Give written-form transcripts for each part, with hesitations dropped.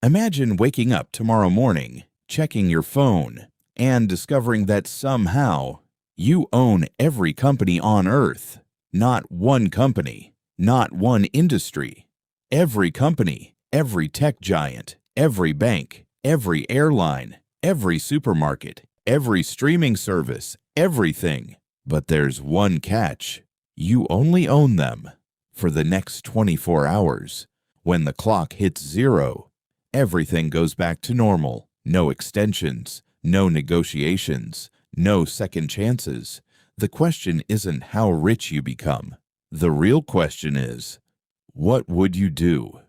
Imagine waking up tomorrow morning, checking your phone, and discovering that somehow you own every company on Earth. Not one company, not one industry. Every company, every tech giant, every bank, every airline, every supermarket, every streaming service, everything. But there's one catch. You only own them for the next 24 hours. When the clock hits zero, everything goes back to normal. No extensions, no negotiations, no second chances. The question isn't how rich you become. The real question is, what would you do?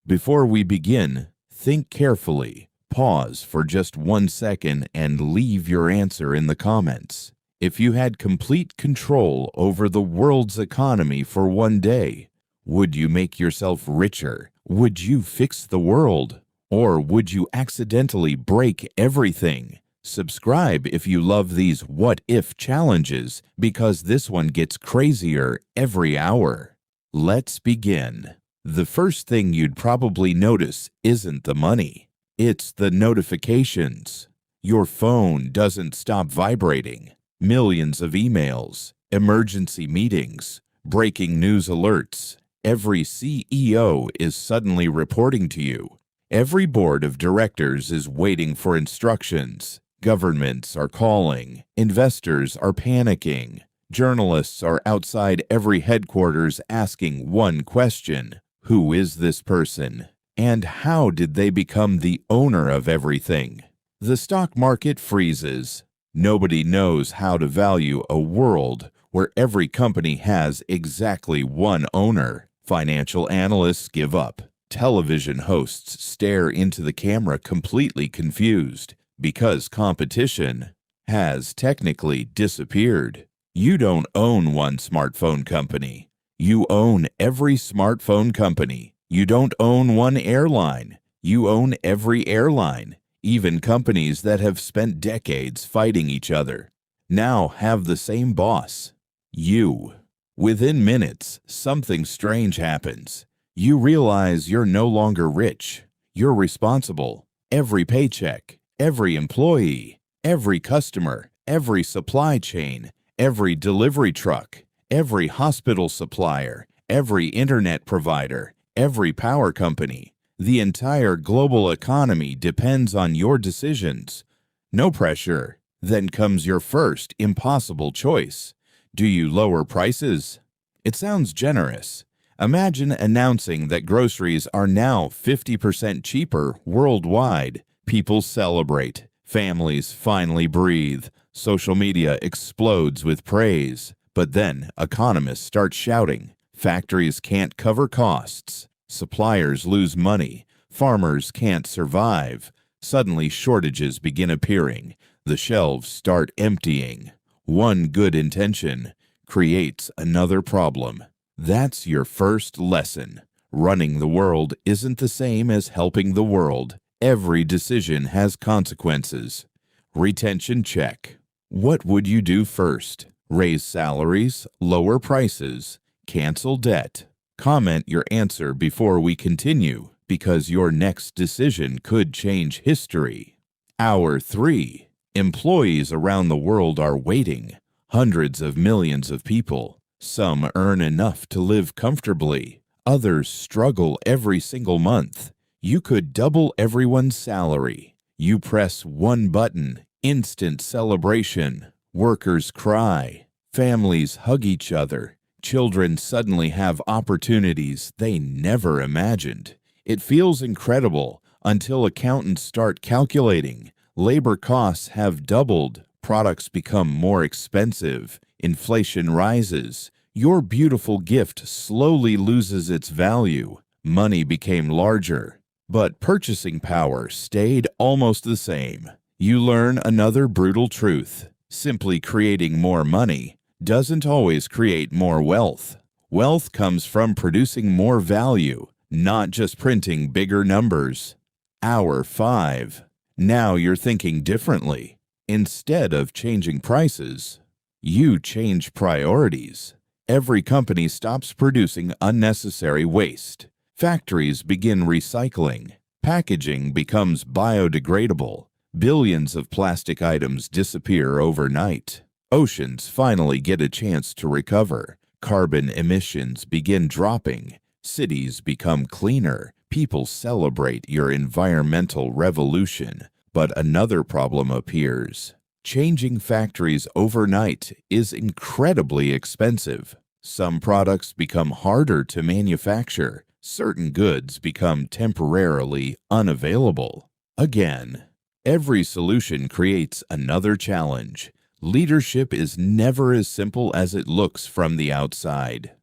Before we begin, think carefully. Pause for just 1 second and leave your answer in the comments. If you had complete control over the world's economy for one day, would you make yourself richer? Would you fix the world? Or would you accidentally break everything? Subscribe if you love these what-if challenges, because this one gets crazier every hour. Let's begin. The first thing you'd probably notice isn't the money. It's the notifications. Your phone doesn't stop vibrating. Millions of emails, emergency meetings, breaking news alerts. Every CEO is suddenly reporting to you. Every board of directors is waiting for instructions. Governments are calling. Investors are panicking. Journalists are outside every headquarters asking one question: who is this person? And how did they become the owner of everything? The stock market freezes. Nobody knows how to value a world where every company has exactly one owner. Financial analysts give up. Television hosts stare into the camera completely confused because competition has technically disappeared. You don't own one smartphone company. You own every smartphone company. You don't own one airline. You own every airline. Even companies that have spent decades fighting each other now have the same boss, you. Within minutes, something strange happens. You realize you're no longer rich. You're responsible. Every paycheck, every employee, every customer, every supply chain, every delivery truck, every hospital supplier, every internet provider, every power company. The entire global economy depends on your decisions. No pressure. Then comes your first impossible choice. Do you lower prices? It sounds generous. Imagine announcing that groceries are now 50% cheaper worldwide. People celebrate. Families finally breathe. Social media explodes with praise. But then economists start shouting. Factories can't cover costs. Suppliers lose money. Farmers can't survive. Suddenly shortages begin appearing. The shelves start emptying. One good intention creates another problem. That's your first lesson. Running the world isn't the same as helping the world. Every decision has consequences. Retention check. What would you do first? Raise salaries, lower prices, cancel debt. Comment your answer before we continue, because your next decision could change history. Hour 3. Employees around the world are waiting. Hundreds of millions of people. Some earn enough to live comfortably. Others struggle every single month. You could double everyone's salary. You press one button, instant celebration. Workers cry. Families hug each other. Children suddenly have opportunities they never imagined. It feels incredible until accountants start calculating. Labor costs have doubled. Products become more expensive. Inflation rises. Your beautiful gift slowly loses its value. Money became larger, but purchasing power stayed almost the same. You learn another brutal truth. Simply creating more money doesn't always create more wealth. Wealth comes from producing more value, not just printing bigger numbers. Hour 5. Now you're thinking differently. Instead of changing prices, you change priorities. Every company stops producing unnecessary waste. Factories begin recycling. Packaging becomes biodegradable. Billions of plastic items disappear overnight. Oceans finally get a chance to recover. Carbon emissions begin dropping. Cities become cleaner. People celebrate your environmental revolution. But another problem appears. Changing factories overnight is incredibly expensive. Some products become harder to manufacture. Certain goods become temporarily unavailable. Again, every solution creates another challenge. Leadership is never as simple as it looks from the outside.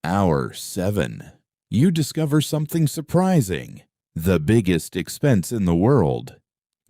Hour 7. You discover something surprising. The biggest expense in the world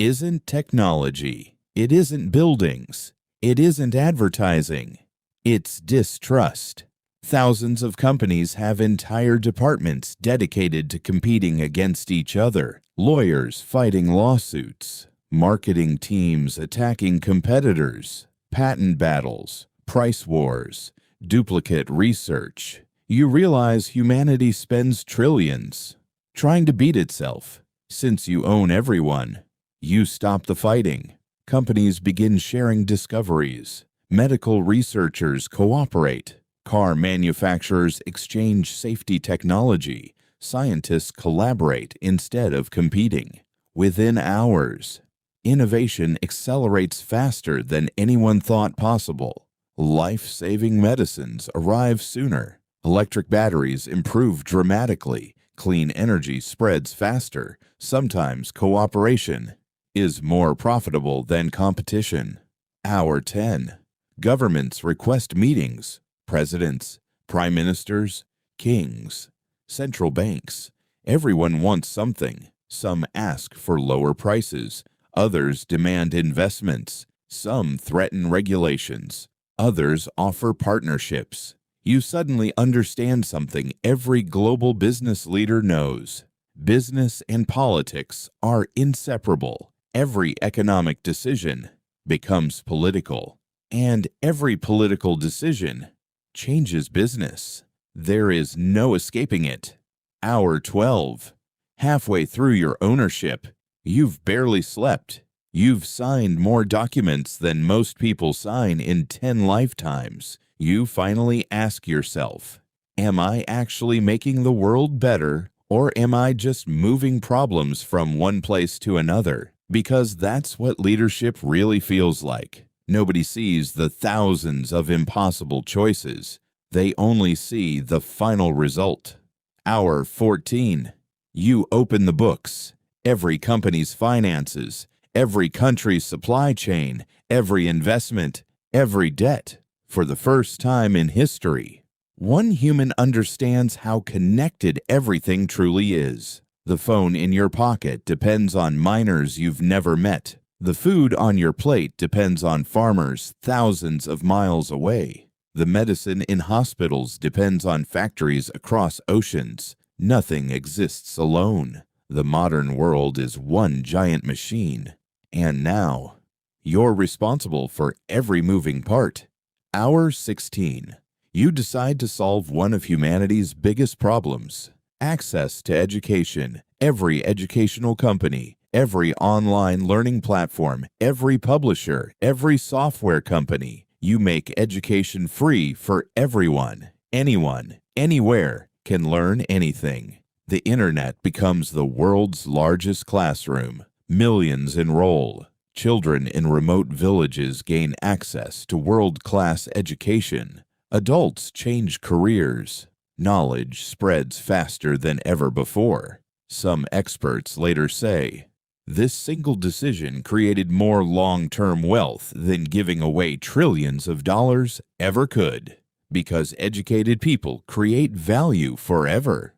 isn't technology. It isn't buildings. It isn't advertising. It's distrust. Thousands of companies have entire departments dedicated to competing against each other. Lawyers fighting lawsuits. Marketing teams attacking competitors. Patent battles. Price wars. Duplicate research. You realize humanity spends trillions trying to beat itself. Since you own everyone, you stop the fighting. Companies begin sharing discoveries. Medical researchers cooperate. Car manufacturers exchange safety technology. Scientists collaborate instead of competing. Within hours, innovation accelerates faster than anyone thought possible. Life-saving medicines arrive sooner. Electric batteries improve dramatically. Clean energy spreads faster. Sometimes cooperation is more profitable than competition. Hour 10. Governments request meetings. Presidents, prime ministers, kings, central banks. Everyone wants something. Some ask for lower prices. Others demand investments. Some threaten regulations. Others offer partnerships. You suddenly understand something every global business leader knows. Business and politics are inseparable. Every economic decision becomes political, and every political decision changes business. There is no escaping it. Hour 12. Halfway through your ownership, you've barely slept. You've signed more documents than most people sign in 10 lifetimes. You finally ask yourself, am I actually making the world better, or am I just moving problems from one place to another? Because that's what leadership really feels like. Nobody sees the thousands of impossible choices. They only see the final result. Hour 14. You open the books. Every company's finances, every country's supply chain, every investment, every debt. For the first time in history, one human understands how connected everything truly is. The phone in your pocket depends on miners you've never met. The food on your plate depends on farmers thousands of miles away. The medicine in hospitals depends on factories across oceans. Nothing exists alone. The modern world is one giant machine. And now, you're responsible for every moving part. Hour 16. You decide to solve one of humanity's biggest problems. Access to education. Every educational company, every online learning platform, every publisher, every software company. You make education free for everyone. Anyone, anywhere can learn anything. The internet becomes the world's largest classroom. Millions enroll. Children in remote villages gain access to world-class education. Adults change careers. Knowledge spreads faster than ever before. Some experts later say, this single decision created more long-term wealth than giving away trillions of dollars ever could, because educated people create value forever.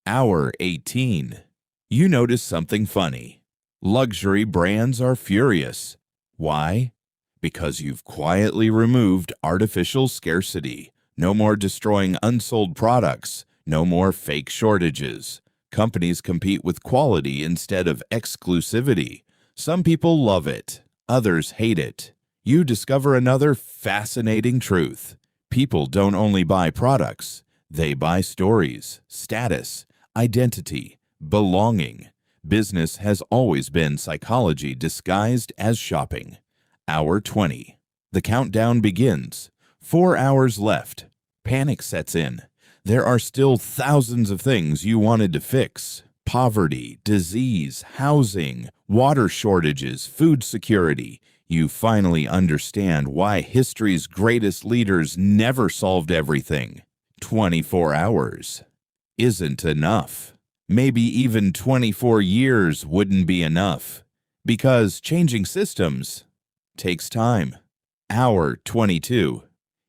Hour 18. You notice something funny. Luxury brands are furious. Why? Because you've quietly removed artificial scarcity. No more destroying unsold products. No more fake shortages. Companies compete with quality instead of exclusivity. Some people love it. Others hate it. You discover another fascinating truth. People don't only buy products. They buy stories, status, identity, belonging. Business has always been psychology disguised as shopping. Hour 20. The countdown begins. 4 hours left. Panic sets in. There are still thousands of things you wanted to fix. Poverty, disease, housing, water shortages, food security. You finally understand why history's greatest leaders never solved everything. 24 hours isn't enough. Maybe even 24 years wouldn't be enough, because changing systems takes time. Hour 22.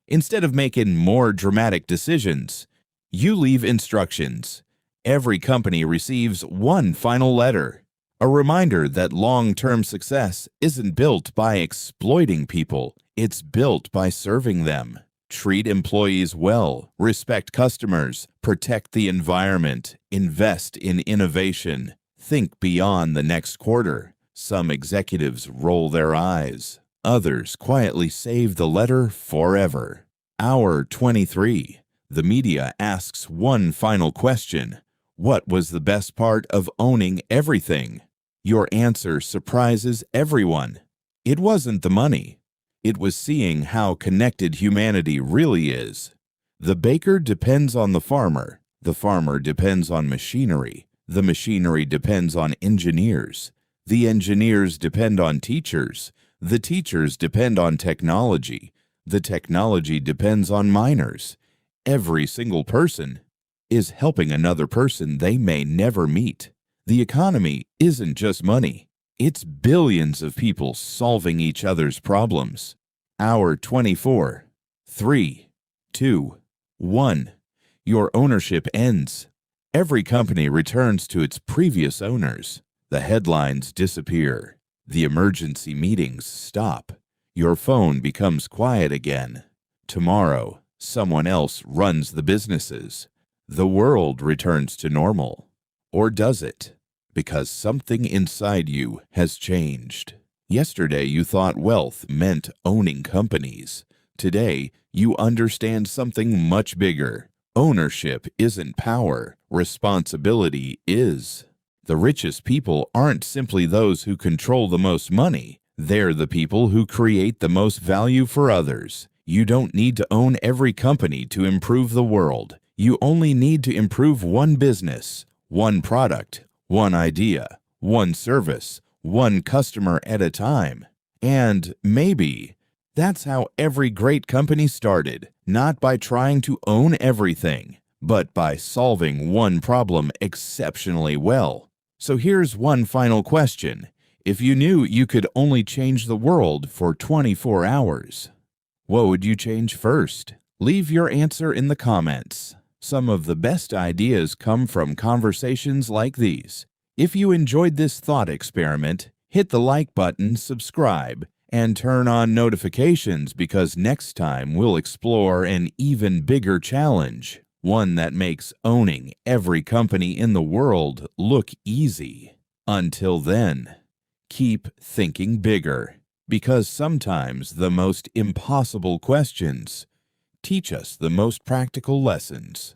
Instead of making more dramatic decisions, you leave instructions. Every company receives one final letter, a reminder that long-term success isn't built by exploiting people, it's built by serving them. Treat employees well, respect customers, protect the environment, invest in innovation, think beyond the next quarter. Some executives roll their eyes. Others quietly save the letter forever. Hour 23. The media asks one final question. What was the best part of owning everything? Your answer surprises everyone. It wasn't the money. It was seeing how connected humanity really is. The baker depends on the farmer depends on machinery, the machinery depends on engineers, the engineers depend on teachers, the teachers depend on technology, the technology depends on miners. Every single person is helping another person they may never meet. The economy isn't just money. It's billions of people solving each other's problems. Hour 24. 3, 2, 1. Your ownership ends. Every company returns to its previous owners. The headlines disappear. The emergency meetings stop. Your phone becomes quiet again. Tomorrow, someone else runs the businesses. The world returns to normal. Or does it? Because something inside you has changed. Yesterday you thought wealth meant owning companies. Today you understand something much bigger. Ownership isn't power. Responsibility is. The richest people aren't simply those who control the most money. They're the people who create the most value for others. You don't need to own every company to improve the world. You only need to improve one business, one product, one idea, one service, one customer at a time. And maybe that's how every great company started, not by trying to own everything, but by solving one problem exceptionally well. So here's one final question. If you knew you could only change the world for 24 hours, what would you change first? Leave your answer in the comments. Some of the best ideas come from conversations like these. If you enjoyed this thought experiment, hit the like button, subscribe, and turn on notifications because next time we'll explore an even bigger challenge, one that makes owning every company in the world look easy. Until then, keep thinking bigger, because sometimes the most impossible questions teach us the most practical lessons.